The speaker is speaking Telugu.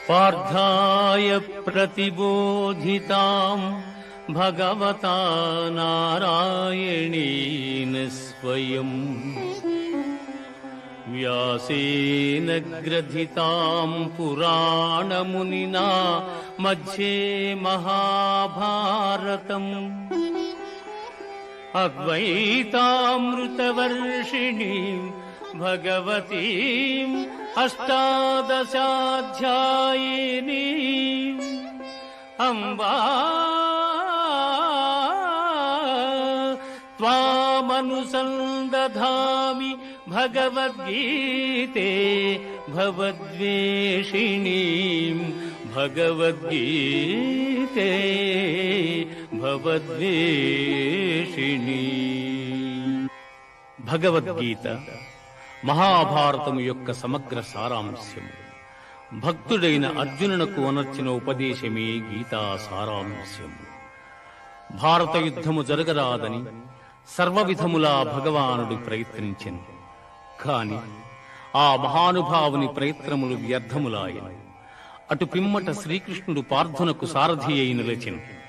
పార్థాయ ప్రతిబోధితాం భగవతా నారాయణేన స్వయం వ్యాసేన గ్రథితాం పురాణమునినా మధ్యే మహాభారతం అద్వైతామృతవర్షిణీం భగవతీం అష్టాదశాధ్యాయినీం అంబా త్వామనుసందధామి భగవద్గీతే భవద్వేషిణీం భగవద్గీతే భవద్వేషిణీం. భగవద్గీత మహాభారతము యొక్క సమగ్ర సారాంశము. భక్తుడైన అర్జునునకు అనర్చిన ఉపదేశమే గీతా సారాంశము. భారత యుద్ధము జరగరాదని సర్వవిధములా భగవానుడు ప్రయత్నించెను. కాని ఆ మహానుభావుని ప్రయత్నములు వ్యర్థములాయను. అటు పిమ్మట శ్రీకృష్ణుడు పార్థునకు సారథి అయి నిలిచెను.